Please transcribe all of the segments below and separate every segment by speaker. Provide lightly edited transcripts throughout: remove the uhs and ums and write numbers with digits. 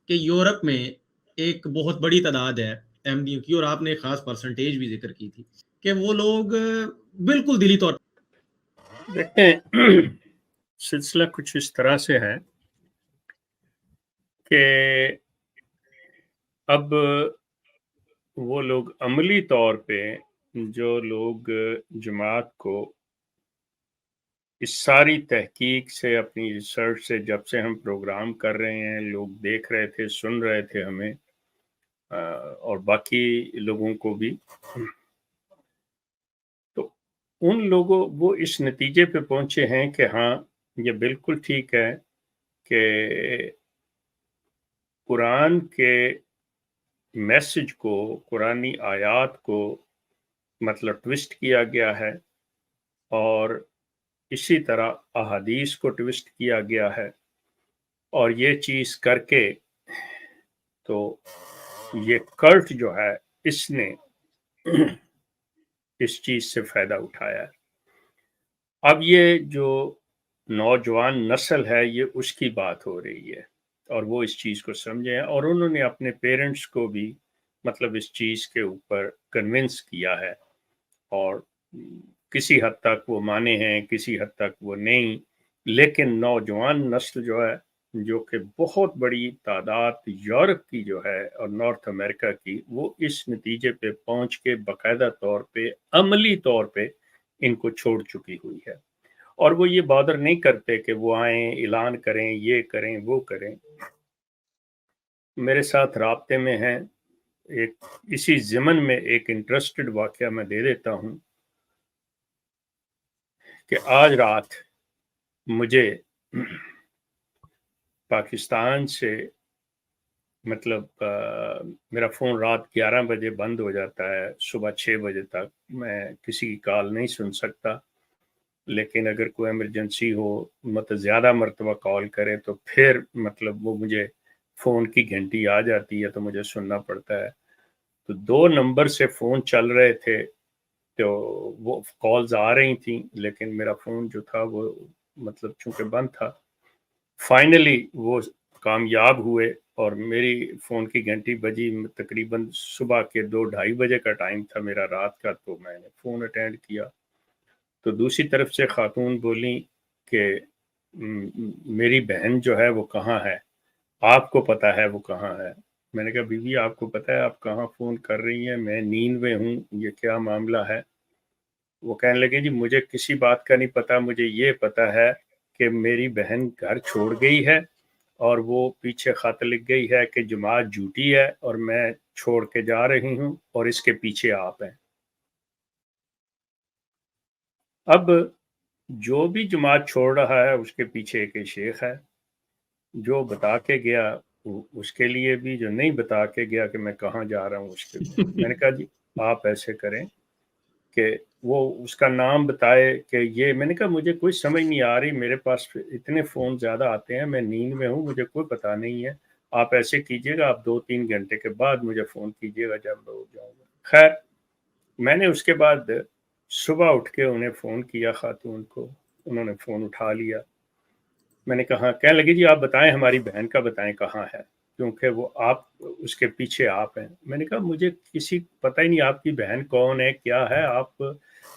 Speaker 1: کہ یورپ میں ایک بہت بڑی تعداد ہے احمدیوں کی، اور آپ نے ایک خاص پرسنٹیج بھی ذکر کی تھی کہ وہ لوگ بالکل دلی طور
Speaker 2: دیکھیں سلسلہ کچھ اس طرح سے ہے کہ اب وہ لوگ عملی طور پہ جو لوگ جماعت کو اس ساری تحقیق سے، اپنی ریسرچ سے، جب سے ہم پروگرام کر رہے ہیں، لوگ دیکھ رہے تھے، سن رہے تھے ہمیں اور باقی لوگوں کو بھی، تو ان لوگوں وہ اس نتیجے پہ پہنچے ہیں کہ ہاں یہ بالکل ٹھیک ہے کہ قرآن کے میسج کو، قرآنی آیات کو مطلب ٹویسٹ کیا گیا ہے، اور اسی طرح احادیث کو ٹویسٹ کیا گیا ہے، اور یہ چیز کر کے تو یہ کلٹ جو ہے اس نے اس چیز سے فائدہ اٹھایا ہے۔ اب یہ جو نوجوان نسل ہے یہ اس کی بات ہو رہی ہے، اور وہ اس چیز کو سمجھے ہیں، اور انہوں نے اپنے پیرنٹس کو بھی مطلب اس چیز کے اوپر کنونس کیا ہے، اور کسی حد تک وہ مانے ہیں، کسی حد تک وہ نہیں، لیکن نوجوان نسل جو ہے، جو کہ بہت بڑی تعداد یورپ کی جو ہے اور نارتھ امریکہ کی، وہ اس نتیجے پہ پہنچ کے باقاعدہ طور پہ عملی طور پہ ان کو چھوڑ چکی ہوئی ہے، اور وہ یہ بادر نہیں کرتے کہ وہ آئیں، اعلان کریں، یہ کریں، وہ کریں۔ میرے ساتھ رابطے میں ہیں، ایک اسی ضمن میں ایک انٹرسٹڈ واقعہ میں دے دیتا ہوں کہ آج رات مجھے پاکستان سے مطلب میرا فون رات 11 بجے بند ہو جاتا ہے، صبح 6 بجے تک میں کسی کی کال نہیں سن سکتا، لیکن اگر کوئی ایمرجنسی ہو، مطلب زیادہ مرتبہ کال کرے تو پھر مطلب وہ مجھے فون کی گھنٹی آ جاتی ہے تو مجھے سننا پڑتا ہے۔ تو 2 نمبر سے فون چل رہے تھے، تو وہ کالز آ رہی تھیں، لیکن میرا فون جو تھا وہ مطلب چونکہ بند تھا۔ فائنلی وہ کامیاب ہوئے، اور میری فون کی گھنٹی بجی تقریباً صبح کے 2-2:30 بجے کا ٹائم تھا میرا رات کا، تو میں نے فون اٹینڈ کیا۔ تو دوسری طرف سے خاتون بولی کہ میری بہن جو ہے وہ کہاں ہے، آپ کو پتا ہے وہ کہاں ہے؟ میں نے کہا بیوی آپ کو پتا ہے آپ کہاں فون کر رہی ہیں، میں نیند میں ہوں، یہ کیا معاملہ ہے؟ وہ کہنے لگے جی مجھے کسی بات کا نہیں پتا، مجھے یہ پتا ہے کہ میری بہن گھر چھوڑ گئی ہے، اور وہ پیچھے خط لکھ گئی ہے کہ جماعت جھوٹی ہے اور میں چھوڑ کے جا رہی ہوں، اور اس کے پیچھے آپ ہیں۔ اب جو بھی جماعت چھوڑ رہا ہے اس کے پیچھے ایک شیخ ہے، جو بتا کے گیا اس کے لیے بھی، جو نہیں بتا کے گیا کہ میں کہاں جا رہا ہوں اس کے لیے۔ میں نے کہا جی آپ ایسے کریں کہ وہ اس کا نام بتائے کہ یہ، میں نے کہا مجھے کوئی سمجھ نہیں آ رہی، میرے پاس اتنے فون زیادہ آتے ہیں، میں نیند میں ہوں، مجھے کوئی پتہ نہیں ہے، آپ ایسے کیجئے گا، آپ 2-3 گھنٹے کے بعد مجھے فون کیجئے گا جب میں اٹھ جاؤں گا۔ خیر میں نے اس کے بعد صبح اٹھ کے انہیں فون کیا، خاتون کو، انہوں نے فون اٹھا لیا۔ میں نے کہا، کہنے لگی جی آپ بتائیں ہماری بہن کا بتائیں کہاں ہے، کیونکہ وہ آپ اس کے پیچھے آپ ہیں۔ میں نے کہا مجھے کسی پتہ ہی نہیں آپ کی بہن کون ہے، کیا ہے، آپ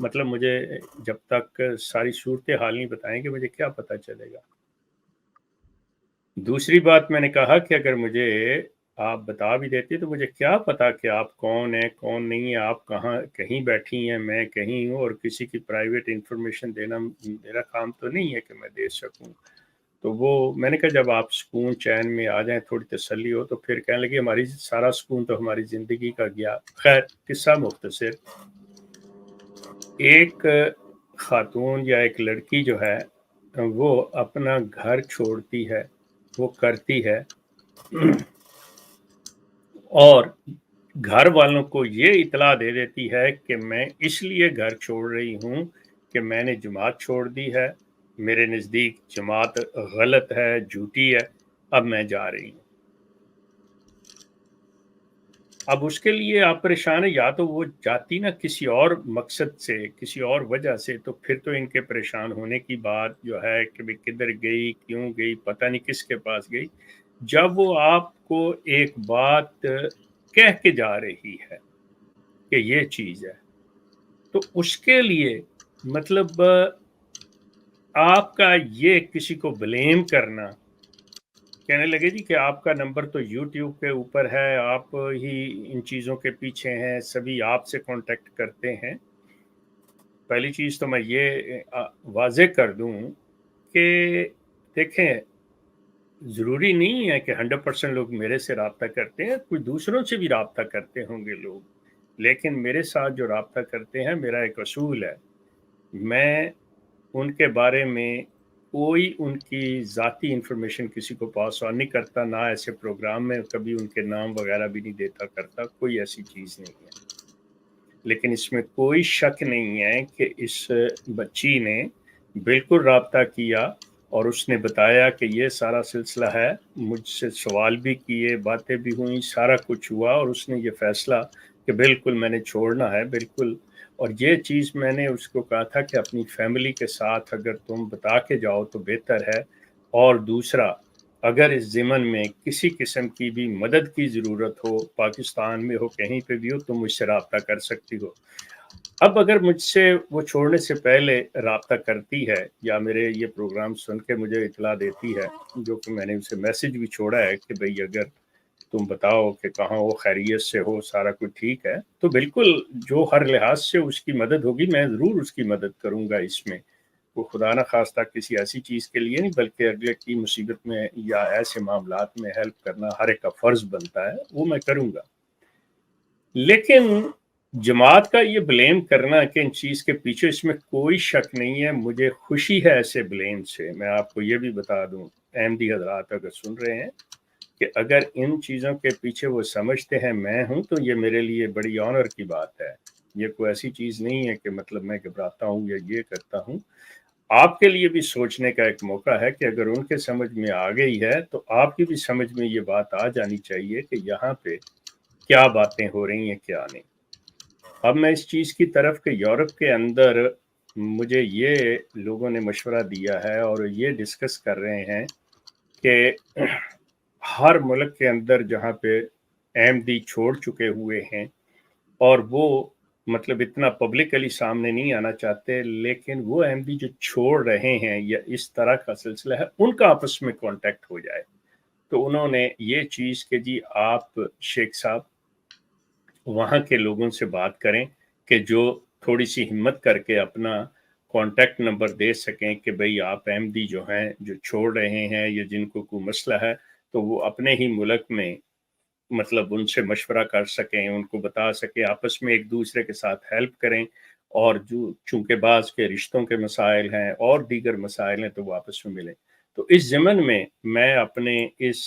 Speaker 2: مطلب مجھے جب تک ساری صورتحال نہیں بتائیں گے مجھے کیا پتہ چلے گا۔ دوسری بات میں نے کہا کہ اگر مجھے آپ بتا بھی دیتے تو مجھے کیا پتا کہ آپ کون ہیں کون نہیں ہیں، آپ کہاں کہیں بیٹھی ہیں، میں کہیں ہوں، اور کسی کی پرائیویٹ انفارمیشن دینا میرا کام تو نہیں ہے کہ میں دے سکوں۔ تو وہ میں نے کہا جب آپ سکون چین میں آ جائیں، تھوڑی تسلی ہو، تو پھر کہنے لگی ہماری سارا سکون تو ہماری زندگی کا گیا۔ خیر قصہ مختصر، ایک خاتون یا ایک لڑکی جو ہے وہ اپنا گھر چھوڑتی ہے، وہ کرتی ہے، اور گھر والوں کو یہ اطلاع دے دیتی ہے کہ میں اس لیے گھر چھوڑ رہی ہوں کہ میں نے جماعت چھوڑ دی ہے، میرے نزدیک جماعت غلط ہے، جھوٹی ہے، اب میں جا رہی ہوں۔ اب اس کے لیے آپ پریشان ہیں، یا تو وہ جاتی نا کسی اور مقصد سے، کسی اور وجہ سے، تو پھر تو ان کے پریشان ہونے کی بات جو ہے کہ کدھر گئی، کیوں گئی، پتہ نہیں کس کے پاس گئی۔ جب وہ آپ کو ایک بات کہہ کے جا رہی ہے کہ یہ چیز ہے، تو اس کے لیے مطلب آپ کا یہ کسی کو بلیم کرنا، کہنے لگے جی کہ آپ کا نمبر تو یوٹیوب کے اوپر ہے، آپ ہی ان چیزوں کے پیچھے ہیں، سبھی آپ سے کانٹیکٹ کرتے ہیں۔ پہلی چیز تو میں یہ واضح کر دوں کہ دیکھیں، ضروری نہیں ہے کہ 100% لوگ میرے سے رابطہ کرتے ہیں، کوئی دوسروں سے بھی رابطہ کرتے ہوں گے لوگ، لیکن میرے ساتھ جو رابطہ کرتے ہیں، میرا ایک اصول ہے، میں ان کے بارے میں کوئی ان کی ذاتی انفارمیشن کسی کو پاس آن نہیں کرتا، نہ ایسے پروگرام میں کبھی ان کے نام وغیرہ بھی نہیں دیتا کرتا، کوئی ایسی چیز نہیں ہے۔ لیکن اس میں کوئی شک نہیں ہے کہ اس بچی نے بالکل رابطہ کیا اور اس نے بتایا کہ یہ سارا سلسلہ ہے، مجھ سے سوال بھی کیے، باتیں بھی ہوئیں، سارا کچھ ہوا، اور اس نے یہ فیصلہ کہ بالکل میں نے چھوڑنا ہے، بالکل۔ اور یہ چیز میں نے اس کو کہا تھا کہ اپنی فیملی کے ساتھ اگر تم بتا کے جاؤ تو بہتر ہے، اور دوسرا اگر اس ضمن میں کسی قسم کی بھی مدد کی ضرورت ہو، پاکستان میں ہو، کہیں پہ بھی ہو، تم مجھ سے رابطہ کر سکتی ہو۔ اب اگر مجھ سے وہ چھوڑنے سے پہلے رابطہ کرتی ہے یا میرے یہ پروگرام سن کے مجھے اطلاع دیتی ہے، جو کہ میں نے اسے میسج بھی چھوڑا ہے کہ بھئی اگر تم بتاؤ کہ کہاں وہ خیریت سے ہو، سارا کچھ ٹھیک ہے، تو بالکل جو ہر لحاظ سے اس کی مدد ہوگی میں ضرور اس کی مدد کروں گا۔ اس میں وہ خدا نہ خواستہ کسی ایسی چیز کے لیے نہیں، بلکہ اگلے کی مصیبت میں یا ایسے معاملات میں ہیلپ کرنا ہر ایک کا فرض بنتا ہے، وہ میں کروں گا۔ لیکن جماعت کا یہ بلیم کرنا کہ ان چیز کے پیچھے، اس میں کوئی شک نہیں ہے، مجھے خوشی ہے ایسے بلیم سے۔ میں آپ کو یہ بھی بتا دوں، احمدی حضرات اگر سن رہے ہیں، کہ اگر ان چیزوں کے پیچھے وہ سمجھتے ہیں میں ہوں، تو یہ میرے لیے بڑی آنر کی بات ہے۔ یہ کوئی ایسی چیز نہیں ہے کہ مطلب میں گھبراتا ہوں یا یہ کرتا ہوں۔ آپ کے لیے بھی سوچنے کا ایک موقع ہے کہ اگر ان کے سمجھ میں آ گئی ہے تو آپ کی بھی سمجھ میں یہ بات آ جانی چاہیے کہ یہاں پہ کیا باتیں ہو رہی ہیں، کیا نہیں۔ اب میں اس چیز کی طرف کہ یورپ کے اندر مجھے یہ لوگوں نے مشورہ دیا ہے اور یہ ڈسکس کر رہے ہیں کہ ہر ملک کے اندر جہاں پہ احمدی چھوڑ چکے ہوئے ہیں اور وہ مطلب اتنا پبلکلی سامنے نہیں آنا چاہتے، لیکن وہ احمدی جو چھوڑ رہے ہیں یا اس طرح کا سلسلہ ہے، ان کا آپس میں کانٹیکٹ ہو جائے۔ تو انہوں نے یہ چیز کہ جی آپ شیخ صاحب وہاں کے لوگوں سے بات کریں کہ جو تھوڑی سی ہمت کر کے اپنا کانٹیکٹ نمبر دے سکیں کہ بھئی آپ احمدی جو ہیں جو چھوڑ رہے ہیں یا جن کو کوئی مسئلہ ہے، تو وہ اپنے ہی ملک میں مطلب ان سے مشورہ کر سکیں، ان کو بتا سکیں، آپس میں ایک دوسرے کے ساتھ ہیلپ کریں، اور جو چونکہ بعض کے رشتوں کے مسائل ہیں اور دیگر مسائل ہیں تو وہ آپس میں ملیں۔ تو اس ضمن میں میں اپنے اس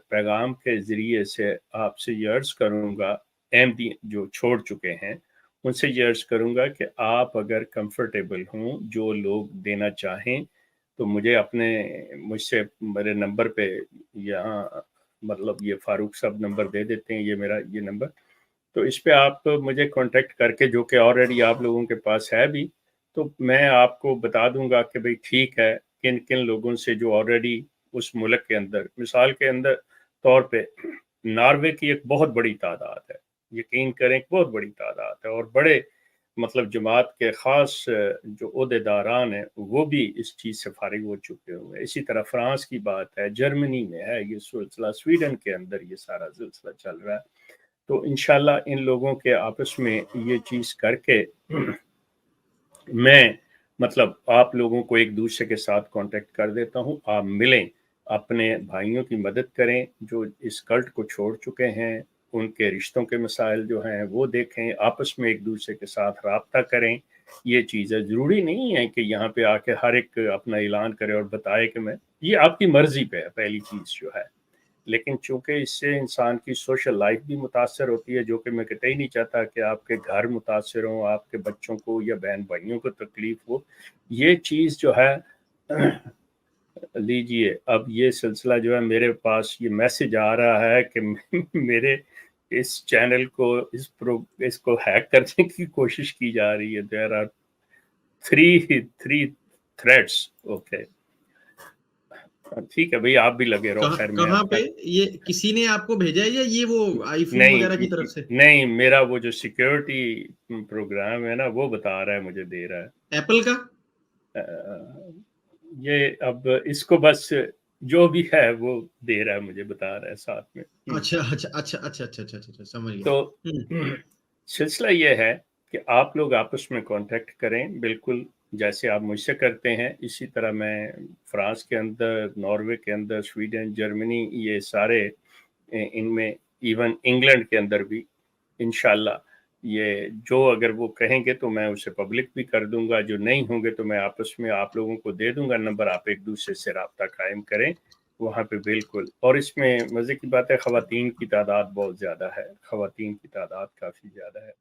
Speaker 2: پیغام کے ذریعے سے آپ سے یہ عرض کروں گا، احمدی جو چھوڑ چکے ہیں ان سے یہ عرض کروں گا کہ آپ اگر کمفرٹیبل ہوں، جو لوگ دینا چاہیں تو مجھ سے میرے نمبر پہ یہاں مطلب یہ فاروق صاحب نمبر دے دیتے ہیں، یہ میرا یہ نمبر، تو اس پہ آپ مجھے کانٹیکٹ کر کے، جو کہ آلریڈی آپ لوگوں کے پاس ہے بھی، تو میں آپ کو بتا دوں گا کہ بھئی ٹھیک ہے، کن کن لوگوں سے جو آلریڈی اس ملک کے اندر، مثال کے اندر طور پہ ناروے کی ایک بہت بڑی تعداد ہے، یقین کریں ایک بہت بڑی تعداد ہے، اور بڑے مطلب جماعت کے خاص جو عہدیداران ہیں وہ بھی اس چیز سے فارغ ہو چکے ہوئے ہیں۔ اسی طرح فرانس کی بات ہے، جرمنی میں ہے یہ سلسلہ، سویڈن کے اندر یہ سارا سلسلہ چل رہا ہے۔ تو انشاءاللہ ان لوگوں کے آپس میں یہ چیز کر کے میں مطلب آپ لوگوں کو ایک دوسرے کے ساتھ کانٹیکٹ کر دیتا ہوں، آپ ملیں، اپنے بھائیوں کی مدد کریں جو اس کلٹ کو چھوڑ چکے ہیں، ان کے رشتوں کے مسائل جو ہیں وہ دیکھیں، آپس میں ایک دوسرے کے ساتھ رابطہ کریں۔ یہ چیز ہے، ضروری نہیں ہے کہ یہاں پہ آ کے ہر ایک اپنا اعلان کرے اور بتائے کہ میں، یہ آپ کی مرضی پہ ہے پہلی چیز جو ہے، لیکن چونکہ اس سے انسان کی سوشل لائف بھی متاثر ہوتی ہے، جو کہ میں قطعی نہیں چاہتا کہ آپ کے گھر متاثر ہوں، آپ کے بچوں کو یا بہن بھائیوں کو تکلیف ہو۔ یہ چیز جو ہے لیجئے، اب یہ سلسلہ جو ہے میرے پاس یہ میسج آ رہا ہے کہ میرے اس چینل کو اس کو ہیک کرنے کی کوشش کی جا رہی ہے۔ There are three threads, okay, ٹھیک ہے بھائی، آپ بھی لگے رہو. خیر میں
Speaker 1: کہاں پہ یہ کسی نے آپ کو بھیجا ہے یا یہ وہ آئی فون وغیرہ کی طرف سے؟
Speaker 2: نہیں، میرا وہ جو سیکیورٹی پروگرام ہے نا وہ بتا رہا ہے، مجھے دے رہا ہے.
Speaker 1: ایپل کا؟
Speaker 2: یہ اب اس کو بس جو بھی ہے وہ دے رہا ہے، مجھے بتا رہا ہے ساتھ میں.
Speaker 1: اچھا اچھا اچھا اچھا اچھا اچھا اچھا سمجھ گیا.
Speaker 2: تو سلسلہ یہ ہے کہ آپ لوگ آپس میں کانٹیکٹ کریں، بالکل جیسے آپ مجھ سے کرتے ہیں اسی طرح میں فرانس کے اندر، ناروے کے اندر، سویڈن، جرمنی، یہ سارے ان میں، ایون انگلینڈ کے اندر بھی انشاءاللہ یہ جو اگر وہ کہیں گے تو میں اسے پبلک بھی کر دوں گا، جو نہیں ہوں گے تو میں آپس میں آپ لوگوں کو دے دوں گا نمبر، آپ ایک دوسرے سے رابطہ قائم کریں وہاں پہ. بالکل. اور اس میں مزے کی بات ہے، خواتین کی تعداد بہت زیادہ ہے، خواتین کی تعداد کافی زیادہ ہے.